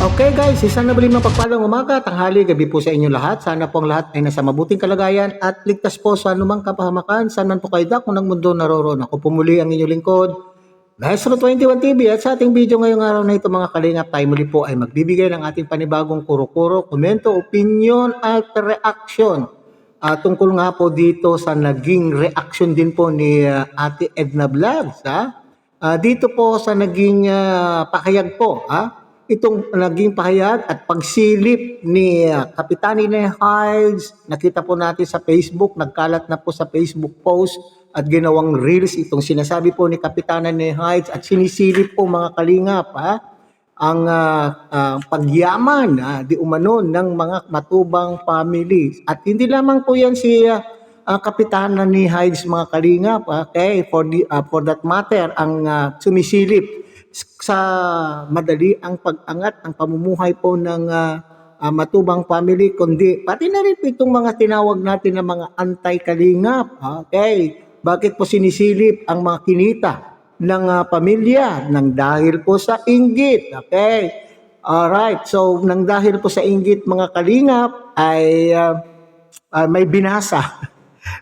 Okay guys, isang nabaling mapagpalang umaga, tanghali, gabi po sa inyo lahat. Sana po ang lahat ay nasa mabuting kalagayan at ligtas po sa anumang kapahamakan. Saan man po kayo dako ng mundo naroroon. Ako po muli ang inyong lingkod, Maestro 21 TV, at sa ating video ngayong araw na ito mga kalingap, tayo muli po ay magbibigay ng ating panibagong kuro-kuro, komento, opinion at reaction. Tungkol nga po dito sa naging reaction din po ni Ate Edna Vlogs. Dito po sa naging pakayag po, itong naging pahayag at pagsilip ni Kapitani Hides, nakita po natin sa Facebook, nagkalat na po sa Facebook post at ginawang reels itong sinasabi po ni Kapitana Hides at sinisilip po mga kalingap ang pagyaman di umano ng mga matubang family. At hindi lamang po yan si Kapitana ni Hides mga kalingap, okay, for that matter, ang sumisilip sa madali ang pag-angat ang pamumuhay po ng matubang family, kundi pati na rin po itong mga tinawag natin na mga anti-kalingap. Okay, bakit po sinisilip ang mga kinita ng pamilya? Nang dahil po sa inggit. Okay, alright, so nang dahil po sa inggit mga kalingap ay may binasa.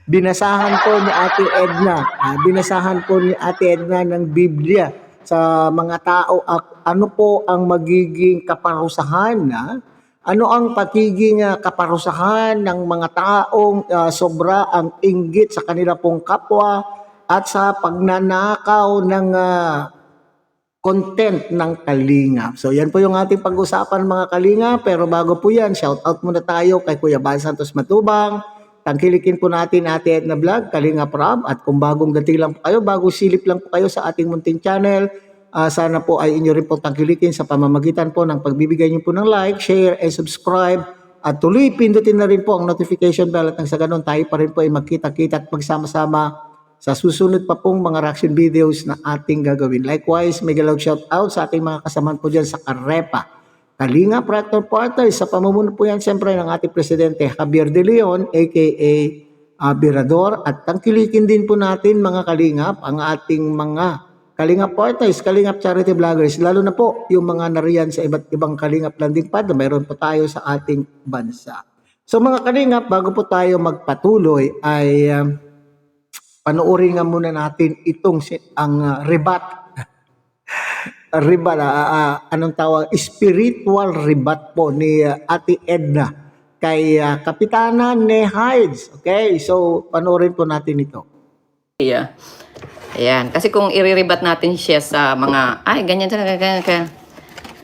Binasahan po ni Ate Edna. Binasahan po ni Ate Edna ng Biblia sa mga tao, ano po ang magiging kaparusahan ano ang pagiging kaparusahan ng mga taong sobra ang inggit sa kanila pong kapwa at sa pagnanakaw ng content ng Kalinga. So yan po yung ating pag-usapan mga Kalinga, pero bago po yan, shout out muna tayo kay Kuya Bal Santos Matubang. Tangkilikin po natin Ate Edna Vlog, Kalinga Prab, at kung bagong dating lang po kayo, bagong silip lang po kayo sa ating munting channel, sana po ay inyo rin po tangkilikin sa pamamagitan po ng pagbibigay niyo po ng like, share, and subscribe, at tuloy pindutin na rin po ang notification bell at nang sa ganun tayo pa rin po ay magkita-kita at magsama-sama sa susunod pa pong mga reaction videos na ating gagawin. Likewise, may galaw shout out sa ating mga kasamahan po dyan sa Karepa, Kalinga Practor Partner, sa pamumuno po yan siyempre ng ating Presidente Javier De Leon aka Birador, at tangkilikin din po natin mga Kalingap ang ating mga Kalingap Partners, Kalingap Charity Vloggers, lalo na po yung mga nariyan sa iba't ibang Kalingap Landing Pad na mayroon po tayo sa ating bansa. So mga Kalingap, bago po tayo magpatuloy ay panoorin nga muna natin itong ang anong tawag, spiritual rebat po ni Ate Edna kay Kapitana Hides. Okay, so panoorin po natin ito. Yeah. Ayan, kasi kung iriribat natin siya sa mga ganyan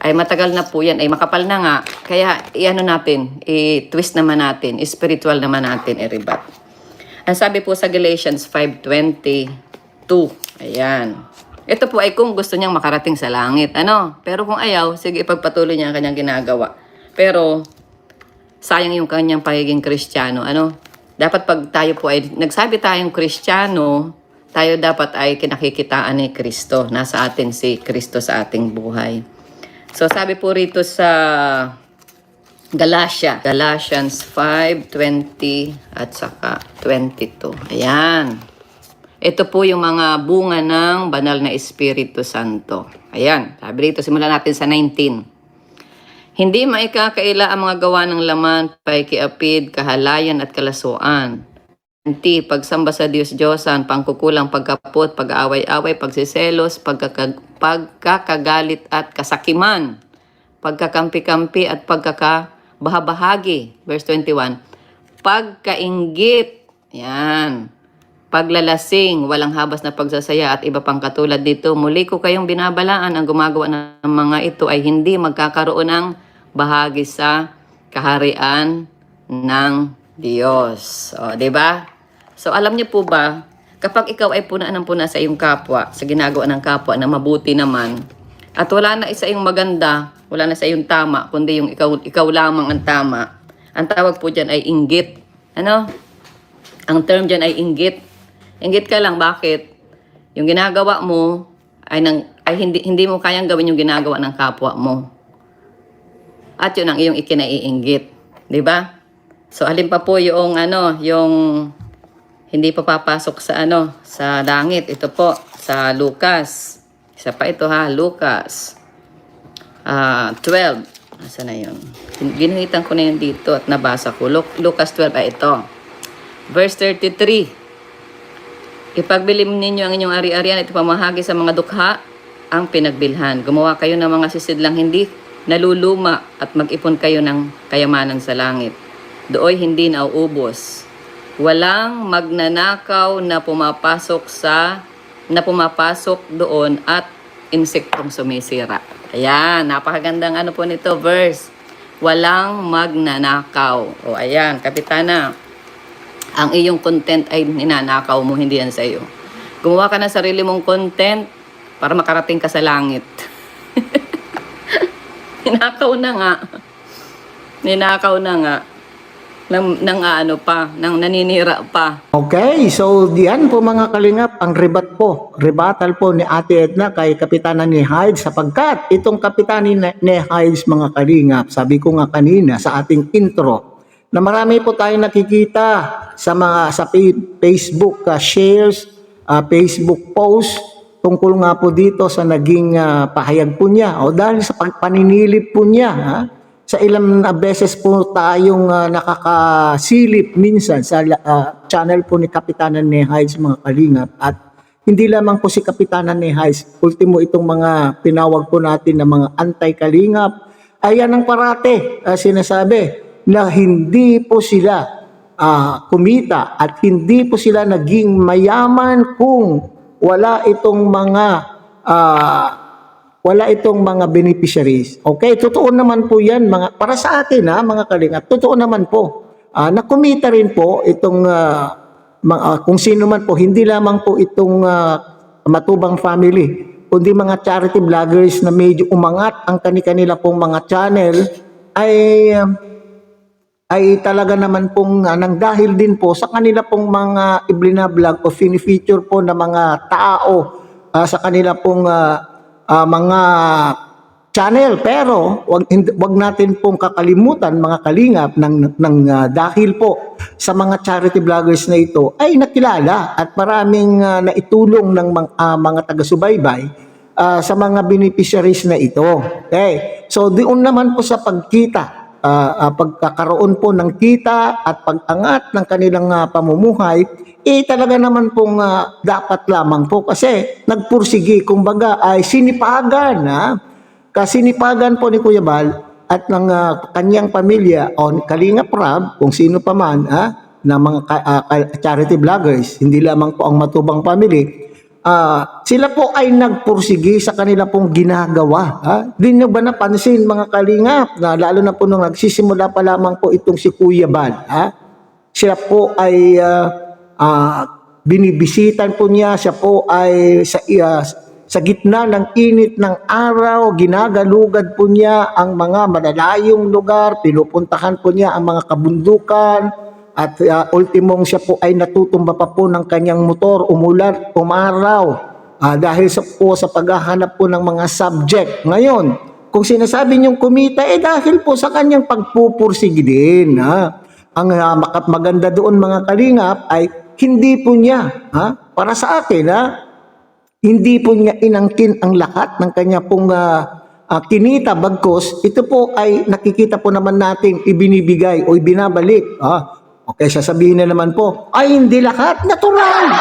ay matagal na po yan, ay makapal na nga, kaya iano natin, i-twist naman natin, spiritual naman natin i-rebat. Ang sabi po sa Galatians 5:22, ayan, ito po ay kung gusto niyang makarating sa langit. Pero kung ayaw, sige, ipagpatuloy niya ang kanyang ginagawa. Pero, sayang yung kanyang pagiging Kristiyano. Dapat pag tayo po ay, nagsabi tayong Kristiyano, tayo dapat ay kinakikitaan ni Kristo. Nasa atin si Kristo sa ating buhay. So, sabi po rito sa Galatians 5:20 at saka 22. Ayan. Ito po yung mga bunga ng banal na Espiritu Santo. Ayan, sabi rito, simulan natin sa 19. Hindi maikakaila ang mga gawa ng laman, paikiapid, kahalayan at kalasuan. Hindi, pagsamba sa Diyos-Diyosan, pangkukulang, pagkapot, pag-aaway-away, pagsiselos, pagkakagalit at kasakiman, pagkakampi-kampi at pagkakabahabahagi. Verse 21. Pagkainggit. Yan. Paglalasing, walang habas na pagsasaya at iba pang katulad dito. Muli ko kayong binabalaan, ang gumagawa ng mga ito ay hindi magkakaroon ng bahagi sa kaharian ng Diyos. O, diba? So, alam niyo po ba, kapag ikaw ay puna sa iyong kapwa, sa ginagawa ng kapwa na mabuti naman, at wala na isa iyong maganda, wala na sa iyong tama, kundi yung ikaw lamang ang tama, ang tawag po dyan ay inggit. Ang term dyan ay inggit. Inggit ka lang, bakit? Yung ginagawa mo ay hindi mo kayang gawin yung ginagawa ng kapwa mo. At yun ang iyong ikinaiinggit, 'di ba? So alin pa po yung yung hindi pa papasok sa sa langit. Ito po sa Lucas. Isa pa ito Lucas 12 Asa na yun? Ginuhitan ko na yun dito at nabasa ko. Lucas 12, ito. Verse 33. Ipagbili ninyo ang inyong ari-arian at ipamahagi sa mga dukha ang pinagbilhan. Gumawa kayo ng mga sisidlang hindi naluluma at mag-ipon kayo ng kayamanan sa langit. Dooy hindi nauubos. Walang magnanakaw na pumapasok doon at insektong sumisira. Ayan, napakagandang ano po nito, verse. Walang magnanakaw. O ayan, Kapitana, ang iyong content ay ninanakaw mo, hindi yan sa iyo. Gumawa ka ng sarili mong content para makarating ka sa langit. Ninakaw na nga. Ninakaw na nga. Nang naninira pa. Okay, so diyan po mga kalingap, ang rebatal po ni Ate Edna kay Kapitana ni Hyde sapagkat itong Kapitana ni Hyde mga kalingap, sabi ko nga kanina sa ating intro, na marami po tayong nakikita sa Facebook shares, Facebook post tungkol nga po dito sa naging pahayag po niya o dahil sa paninilip po niya, sa ilang beses po tayong nakakasilip minsan sa channel po ni Kapitana ni Hyde mga kalingap at hindi lamang po si Kapitana ni Hyde, ultimo itong mga pinawag po natin na mga anti-kalingap, ayan ang parate sinasabi na hindi po sila kumita at hindi po sila naging mayaman kung wala itong mga beneficiaries. Okay, totoo naman po 'yan para sa atin mga kalingap. Totoo naman po. Na kumita rin po itong kung sino man po, hindi lamang po itong Matubang family, kundi mga charity vloggers na medyo umangat ang kani-kanila pong mga channel ay talaga naman pong nang dahil din po sa kanila pong mga iblina-vlog o fini-feature po na mga tao sa kanila pong mga channel. Pero wag natin pong kakalimutan mga kalingap dahil po sa mga charity vloggers na ito ay nakilala at maraming naitulong ng mga taga-subaybay sa mga beneficiaries na ito. Okay. So doon naman po sa pagkita, pagkakaroon po ng kita at pag-angat ng kanilang pamumuhay, talaga naman pong dapat lamang po kasi nagpursigi, kumbaga ay sinipagan kasinipagan po ni Kuya Bal at ng kanyang pamilya o ni Kalinga Prab, kung sino pa man na mga charity vloggers, hindi lamang po ang Matubang family, sila po ay nagpursigi sa kanila pong ginagawa. Di nyo ba napansin mga kalingap na lalo na po nung nagsisimula pa lamang po itong si Kuya Bal, siya po ay binibisitan po niya, siya po ay sa gitna ng init ng araw, ginagalugad po niya ang mga malalayong lugar, pinupuntahan po niya ang mga kabundukan, at ultimong siya po ay natutumba pa po ng kanyang motor, umulan, umaraw, dahil sa paghahanap po ng mga subject. Ngayon, kung sinasabi niyong kumita, dahil po sa kanyang pagpupursige din. Ang maganda doon mga kalingap ay hindi po niya, para sa akin, hindi po niya inangkin ang lahat ng kanya pong kinita, bagkos ito po ay nakikita po naman natin ibinibigay o ibinabalik. Okay, sasabihin na naman po, ay hindi lahat, natural.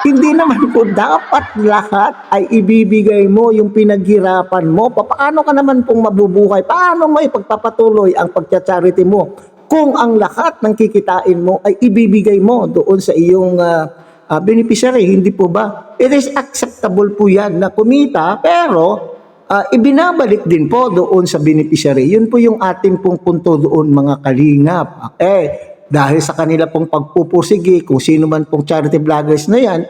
Hindi naman po dapat lahat ay ibibigay mo yung pinaghirapan mo. Paano ka naman pong mabubuhay? Paano mo ipagpapatuloy ang pagcha-charity mo kung ang lahat ng kikitain mo ay ibibigay mo doon sa iyong beneficiary? Hindi po ba? It is acceptable po yan na kumita pero ibinabalik din po doon sa beneficiary. Yun po yung ating pong punto doon mga kalingap. Okay. Dahil sa kanila pong pagpupursigi, kung sino man pong charity vloggers na yan,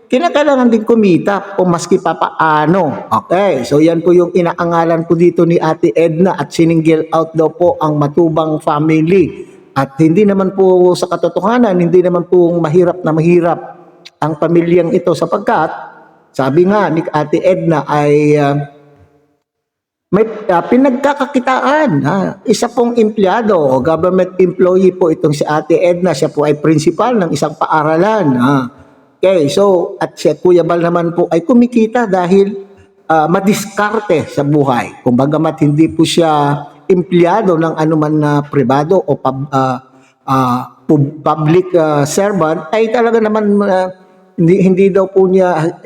kinakailangan din kumita o maski papaano. Okay, so yan po yung inaangalan po dito ni Ate Edna at siningil out daw po ang Matubang family. At hindi naman po sa katotohanan, hindi naman po mahirap na mahirap ang pamilyang ito sapagkat, sabi nga ni Ate Edna ay may pinagkakakitaan. Isa pong empleyado o government employee po itong si Ate Edna. Siya po ay principal ng isang paaralan. Okay, so at si Kuya Bal naman po ay kumikita dahil madiskarte sa buhay. Kung bagamat hindi po siya empleyado ng anuman na pribado o public servant, ay talaga naman hindi daw po niya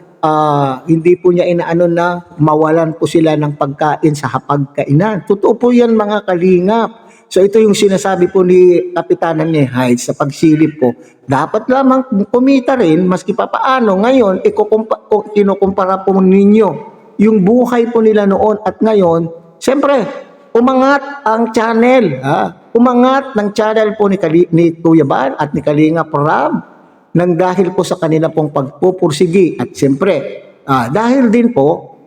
hindi po niya inaano na mawalan po sila ng pagkain sa hapagkainan. Totoo po yan mga kalingap. So ito yung sinasabi po ni Kapitana Nehaid sa pagsilip po. Dapat lamang kumita rin maski papaano. Ngayon, kinukumpara po ninyo yung buhay po nila noon at ngayon. Siyempre, umangat ang channel. Umangat ng channel po ni Kuya Bal at ni Kalinga Prab nang dahil po sa kanila pong pagpupursigi. At siyempre, dahil din po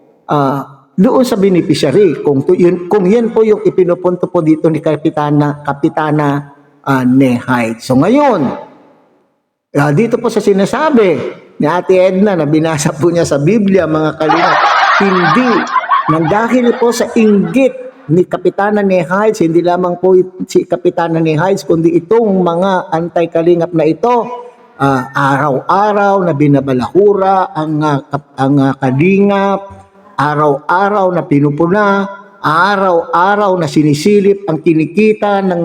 doon sa beneficiary, kung yan po yung ipinupunto po dito ni Kapitana Nehaid. So ngayon, dito po sa sinasabi ni Ate Edna na binasa po niya sa Biblia, mga kalingap, hindi, nang dahil po sa inggit ni Kapitana Nehaid, hindi lamang po si Kapitana Nehaid, kundi itong mga anti-kalingap na ito, araw-araw na binabalahura ang kalingap, araw-araw na pinupuna, araw-araw na sinisilip ang kinikita ng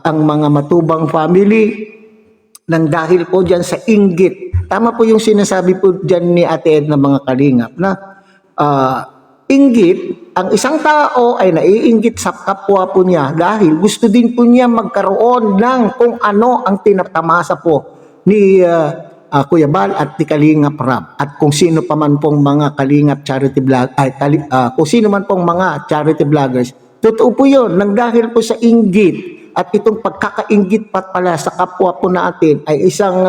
ang mga matubang family nang dahil po dyan sa inggit. Tama po yung sinasabi po dyan ni Ate Ed na mga kalingap na inggit, ang isang tao ay naiinggit sa kapwa po niya dahil gusto din po niya magkaroon ng kung ano ang tinatamasa po ni Kuya Bal at ni Kalinga Prab at kung sino pa man pong mga kalingap charity vlog kung sino man pong mga charity vloggers. Totoo po yun, nang dahil po sa inggit at itong pagkakainggit pa pala sa kapwa po natin ay isang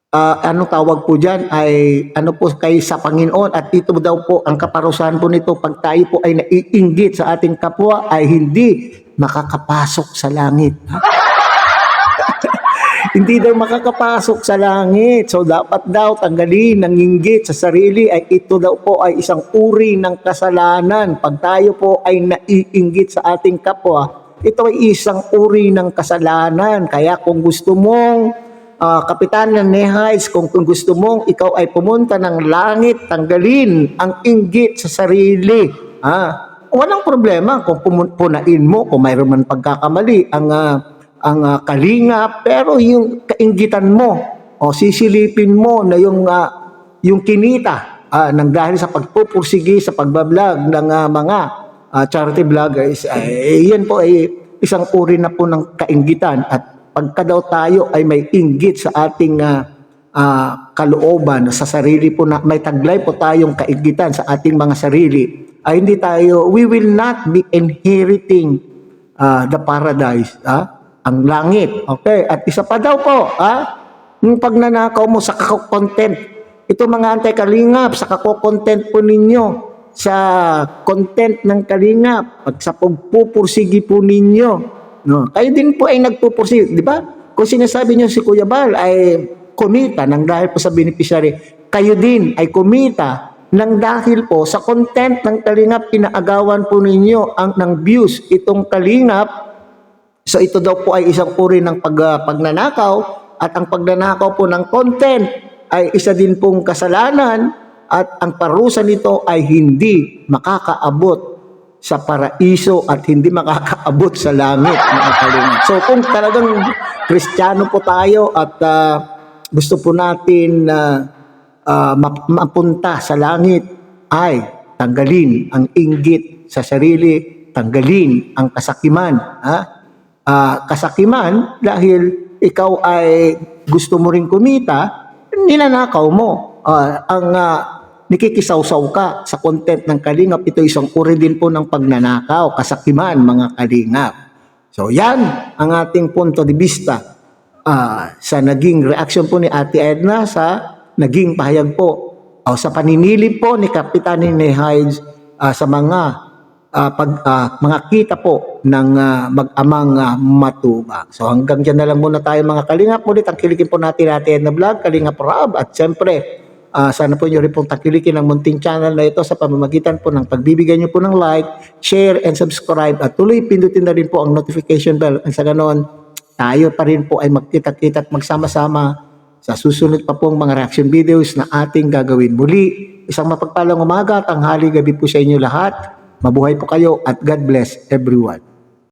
anong tawag po dyan ay ano po kay sa Panginoon at ito daw po ang kaparusahan po nito pag tayo po ay naiinggit sa ating kapwa ay hindi makakapasok sa langit. Hindi daw makakapasok sa langit. So dapat daw tanggalin ng inggit sa sarili ay ito daw po ay isang uri ng kasalanan. Pag tayo po ay naiinggit sa ating kapwa, ito ay isang uri ng kasalanan. Kaya kung gusto mong Kapitana Nehaid, kung gusto mong ikaw ay pumunta ng langit, tanggalin ang inggit sa sarili. Walang problema kung punain mo, kung mayroon man pagkakamali, ang kalinga, pero yung kainggitan mo o sisilipin mo na yung kinita nang dahil sa pagpupursigi sa pagbablog ng mga charity vloggers, yan po ay isang uri na po ng kainggitan at pagka daw tayo ay may inggit sa ating kalooban sa sarili po na may taglay po tayong kainggitan sa ating mga sarili ay hindi tayo, we will not be inheriting the paradise, ang langit. Okay? At isa pa daw po, yung pagnanakaw mo sa content. Ito mga anti-kalingap, sa content po ninyo, sa content ng kalingap, pag sa pagpupursigi po ninyo. No? Kayo din po ay nagpupursigi. Di ba? Kung sinasabi nyo si Kuya Bal ay kumita nang dahil po sa beneficiary, kayo din ay kumita nang dahil po sa content ng kalingap, pinaagawan po ninyo ng views itong kalingap. So ito daw po ay isang uri ng pagnanakaw at ang pagnanakaw po ng content ay isa din pong kasalanan at ang parusa nito ay hindi makakaabot sa paraiso at hindi makakaabot sa langit, mga kalingap. So kung talagang Kristiyano po tayo at gusto po natin mapunta sa langit ay tanggalin ang inggit sa sarili, tanggalin ang kasakiman, kasakiman dahil ikaw ay gusto mo ring kumita, ninanakaw mo. Nikikisawsaw ka sa content ng kalingap. Ito isang uri din po ng pagnanakaw, kasakiman, mga kalingap. So yan ang ating punto de vista sa naging reaction po ni Ate Edna sa naging pahayag po o sa paninilip po ni Kapitan Nehaid sa mga mga kita po ng mag-amang matubang. So hanggang dyan na lang muna tayo mga kalingap. Ulit tangkilikin po natin na vlog, Kalinga Prab. At siyempre, sana po nyo rin pong tangkilikin ang munting channel na ito sa pamamagitan po ng pagbibigay nyo po ng like, share, and subscribe. At tuloy pindutin na rin po ang notification bell. At sa ganon, tayo pa rin po ay magkita-kita at magsama-sama sa susunod pa pong mga reaction videos na ating gagawin. Muli, isang mapagpalang umaga, tanghali, gabi po sa inyo lahat. Mabuhay po kayo at God bless everyone.